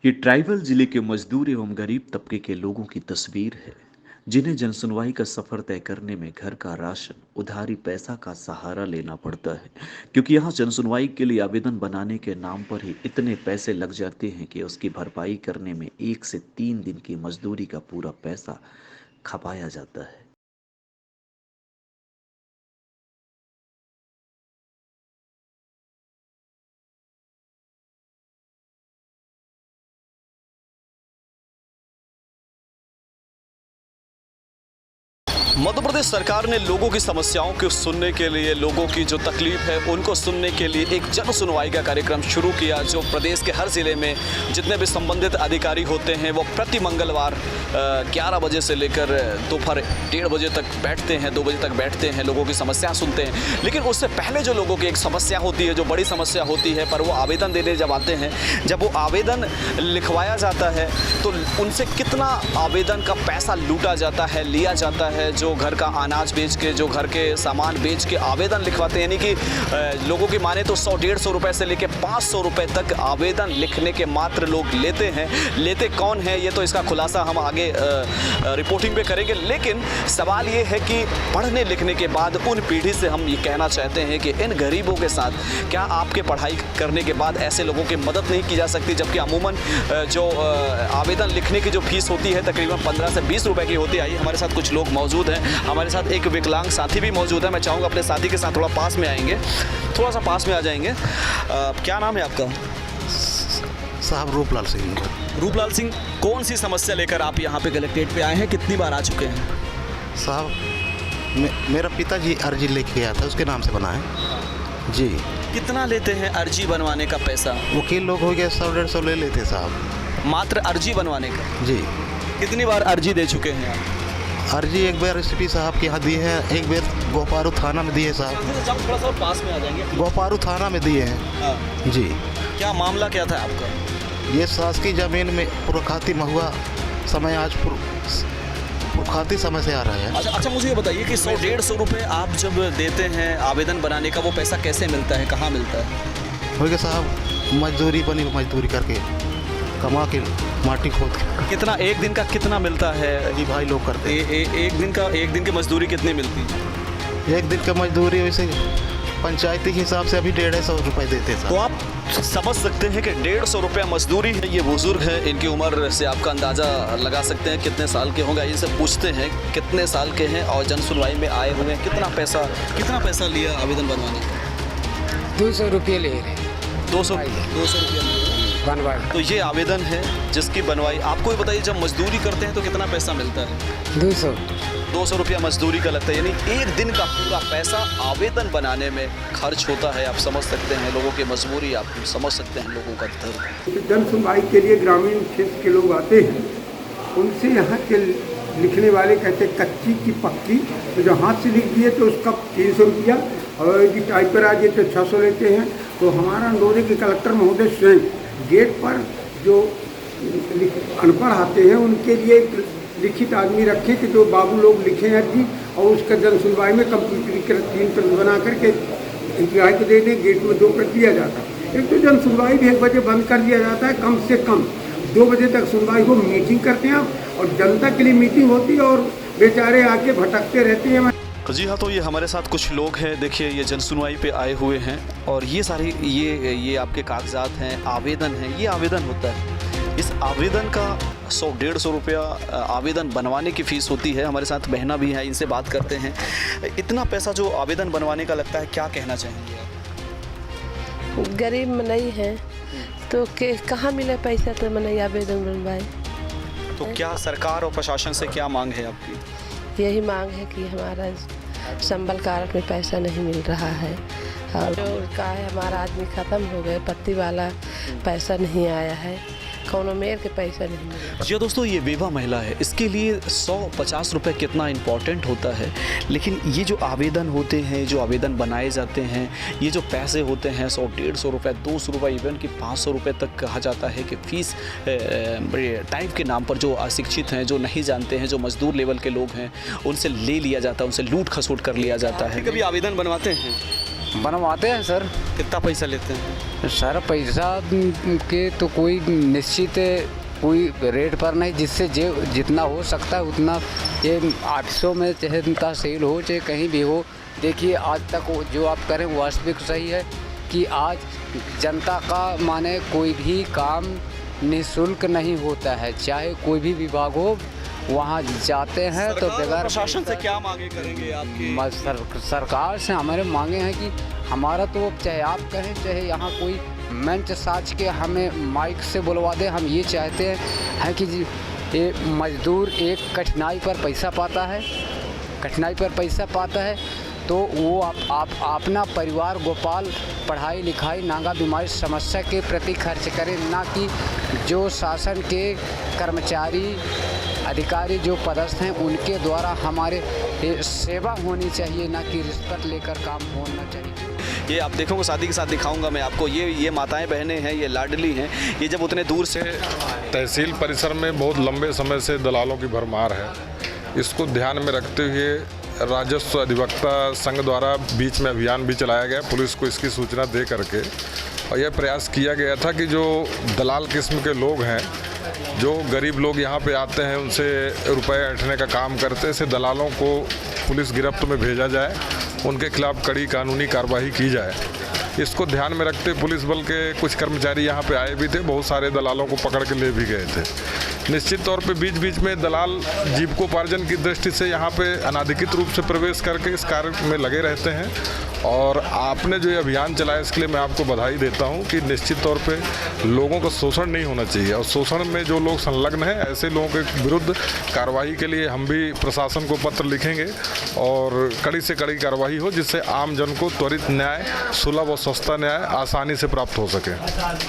ये ट्राइबल जिले के मजदूर एवं गरीब तबके के लोगों की तस्वीर है जिन्हें जनसुनवाई का सफर तय करने में घर का राशन उधारी पैसा का सहारा लेना पड़ता है। क्योंकि यहाँ जनसुनवाई के लिए आवेदन बनाने के नाम पर ही इतने पैसे लग जाते हैं कि उसकी भरपाई करने में 1 से 3 दिन की मजदूरी का पूरा पैसा खपाया जाता है। मध्य प्रदेश सरकार ने लोगों की समस्याओं को सुनने के लिए, लोगों की जो तकलीफ है उनको सुनने के लिए एक जन सुनवाई का कार्यक्रम शुरू किया, जो प्रदेश के हर ज़िले में जितने भी संबंधित अधिकारी होते हैं वो प्रति मंगलवार 11 बजे से लेकर दोपहर 1:30 बजे तक बैठते हैं, 2 बजे तक बैठते हैं, लोगों की समस्या सुनते हैं। लेकिन उससे पहले जो लोगों की एक समस्या होती है, जो बड़ी समस्या होती है, पर वो आवेदन देने जब आते हैं, जब वो आवेदन लिखवाया जाता है तो उनसे कितना आवेदन का पैसा लूटा जाता है, लिया जाता है। जो घर का अनाज बेच के, जो घर के सामान बेच के आवेदन लिखवाते हैं, यानी कि लोगों की माने तो 100-150 रुपए से लेकर 500 रुपए तक आवेदन लिखने के मात्र लोग लेते हैं। लेते कौन है ये तो इसका खुलासा हम आगे रिपोर्टिंग पे करेंगे। लेकिन सवाल ये है कि पढ़ने लिखने के बाद उन पीढ़ी से हम ये कहना चाहते हैं कि इन गरीबों के साथ क्या आपके पढ़ाई करने के बाद ऐसे लोगों की मदद नहीं की जा सकती, जबकि अमूमन जो आवेदन लिखने की जो फीस होती है तकरीबन 15 से 20 रुपए की होती है। आइए, हमारे साथ कुछ लोग मौजूद हैं, हमारे साथ एक विकलांग साथी भी मौजूद है। मैं चाहूँगा अपने साथी के साथ थोड़ा पास में आएंगे, थोड़ा सा पास में आ जाएंगे। क्या नाम है आपका? साहब रूपलाल सिंह। रूपलाल सिंह, कौन सी समस्या लेकर आप यहाँ पे कलेक्ट्रेट पे आए हैं? कितनी बार आ चुके हैं? साहब मेरा पिताजी अर्जी लेके गया था, उसके नाम से बना है जी। कितना लेते हैं अर्जी बनवाने का पैसा? वकील लोग हो गए 100-150 ले लेते साहब, मात्र अर्जी बनवाने का? जी। कितनी बार अर्जी दे चुके हैं आप? अर्जी एक बार एसपी साहब के यहाँ दी है, एक बार गोपारू थाना में दिए साहब। थोड़ा सा पास में आ जाएंगे। गोपारू थाना में दिए हैं। हाँ। जी। क्या मामला क्या था आपका? ये शासकीय जमीन में पुरखाती महुआ समय आज पुरखाती समय से आ रहा है। अच्छा, मुझे ये बताइए कि 100-150 रुपये आप जब देते हैं आवेदन बनाने का, वो पैसा कैसे मिलता है, कहाँ मिलता है? हो गया साहब, मजदूरी बनी, मजदूरी करके कमा के माटी खोद के। कितना एक दिन का कितना मिलता है? जी भाई लोग करते एक दिन की मजदूरी कितनी मिलती है? एक दिन का मजदूरी वैसे पंचायती के हिसाब से अभी 150 रुपये देते हैं। तो आप समझ सकते हैं कि 150 रुपया मजदूरी है। ये बुजुर्ग हैं, इनकी उम्र से आपका अंदाज़ा लगा सकते हैं कितने साल के होंगे। इनसे पूछते हैं कितने साल के हैं और जन सुनवाई में आए हुए हैं, कितना पैसा लिया आवेदन बनवाने का? 200 रुपये ले रहे हैं। 200 रुपया बनवाई। तो ये आवेदन है जिसकी बनवाई। आपको ही बताइए, जब मजदूरी करते हैं तो कितना पैसा मिलता है? 200 रुपया मजदूरी का लगता है, यानी एक दिन का पूरा पैसा आवेदन बनाने में खर्च होता है। आप समझ सकते हैं लोगों की मजबूरी, आप समझ सकते हैं लोगों का दर्द। जन सुनवाई के लिए ग्रामीण क्षेत्र के लोग आते हैं, उनसे यहाँ के लिखने वाले कहते हैं कच्ची की पक्की, तो जो हाथ से लिख दिए तो उसका 300 रुपया, और यदि टाइप पर आ जाए तो 600 लेते हैं। तो हमारा अनुरोध है कि कलेक्टर महोदय स्वयं गेट पर जो अनपढ़ आते हैं उनके लिए लिखित आदमी रखें कि जो बाबू लोग लिखें अर्जी, और उसका जन सुनवाई में कंप्यूटरीकृत 3 प्रति बना करके इंतजार को दे दें। गेट में 2 प्रति दिया जाता है। एक तो जन सुनवाई भी 1 बजे बंद कर दिया जाता है, कम से कम 2 बजे तक सुनवाई हो। मीटिंग करते हैं और जनता के लिए मीटिंग होती है और बेचारे आके भटकते रहते हैं। जी हाँ, तो ये हमारे साथ कुछ लोग हैं। देखिए, ये जन सुनवाई पे आए हुए हैं और ये सारे ये आपके कागजात हैं, आवेदन हैं। ये आवेदन होता है, इस आवेदन का 100-150 रुपया आवेदन बनवाने की फ़ीस होती है। हमारे साथ बहना भी है, इनसे बात करते हैं। इतना पैसा जो आवेदन बनवाने का लगता है, क्या कहना चाहेंगे आप? गरीब में नहीं है तो कहाँ मिले पैसा तो मैंने आवेदन बनवाए। तो क्या सरकार और प्रशासन से क्या मांग है आपकी? यही मांग है कि हमारा संबल कार्ड में पैसा नहीं मिल रहा है, और जो का है हमारा आदमी ख़त्म हो गए, पत्ती वाला पैसा नहीं आया है, कौनो मेर के पैसा नहीं मिला। जी दोस्तों, ये विधवा महिला है, इसके लिए 150 रुपये कितना इम्पॉर्टेंट होता है। लेकिन ये जो आवेदन होते हैं, जो आवेदन बनाए जाते हैं, ये जो पैसे होते हैं 100-150 रुपये, 200 रुपये, इवन कि 500 रुपये तक कहा जाता है कि फ़ीस टाइप के नाम पर जो अशिक्षित हैं, जो नहीं जानते हैं, जो मजदूर लेवल के लोग हैं, उनसे ले लिया जाता है, उनसे लूट खसोट कर लिया जाता है। कभी आवेदन बनवाते हैं? बनवाते हैं सर। कितना पैसा लेते हैं? सर पैसा के तो कोई निश्चित कोई रेट पर नहीं, जिससे जो जितना हो सकता है उतना, ये ऑफिसों में चाहे तहसील हो चाहे कहीं भी हो। देखिए आज तक जो आप करें वास्तविक सही है कि आज जनता का माने कोई भी काम निःशुल्क नहीं होता है, चाहे कोई भी विभाग हो वहाँ जाते हैं तो बगैर प्रशासन से क्या मांगे करेंगे आपकी? सरकार से हमारे मांगे हैं कि हमारा तो चाहे आप कहें चाहे यहाँ कोई मंच साज के हमें माइक से बुलवा दे, हम ये चाहते हैं कि ये मजदूर एक कठिनाई पर पैसा पाता है तो वो आप अपना परिवार गोपाल पढ़ाई लिखाई नागा बीमारी समस्या के प्रति खर्च करें, ना कि जो शासन के कर्मचारी अधिकारी जो पदस्थ हैं उनके द्वारा हमारे सेवा होनी चाहिए, ना कि रिश्वत लेकर काम होना चाहिए। ये आप देखोगे, शादी के साथ दिखाऊंगा मैं आपको, ये माताएं बहनें हैं, ये लाडली हैं। ये जब उतने दूर से तहसील परिसर में बहुत लंबे समय से दलालों की भरमार है, इसको ध्यान में रखते हुए राजस्व अधिवक्ता संघ द्वारा बीच में अभियान भी चलाया गया पुलिस को इसकी सूचना दे करके, और यह प्रयास किया गया था कि जो दलाल किस्म के लोग हैं, जो गरीब लोग यहाँ पे आते हैं उनसे रुपए ऐंठने का काम करते, ऐसे दलालों को पुलिस गिरफ्त में भेजा जाए, उनके खिलाफ कड़ी कानूनी कार्रवाई की जाए। इसको ध्यान में रखते पुलिस बल के कुछ कर्मचारी यहाँ पे आए भी थे, बहुत सारे दलालों को पकड़ के ले भी गए थे। निश्चित तौर पे बीच बीच में दलाल जीविकोपार्जन की दृष्टि से यहाँ पे अनाधिकृत रूप से प्रवेश करके इस कार्य में लगे रहते हैं, और आपने जो ये अभियान चलाया इसके लिए मैं आपको बधाई देता हूँ कि निश्चित तौर पे लोगों का शोषण नहीं होना चाहिए, और शोषण में जो लोग संलग्न हैं ऐसे लोगों के विरुद्ध कार्रवाई के लिए हम भी प्रशासन को पत्र लिखेंगे और कड़ी से कड़ी कार्रवाई हो, जिससे आम जन को त्वरित न्याय, सुलभ और सस्ता न्याय आसानी से प्राप्त हो सके।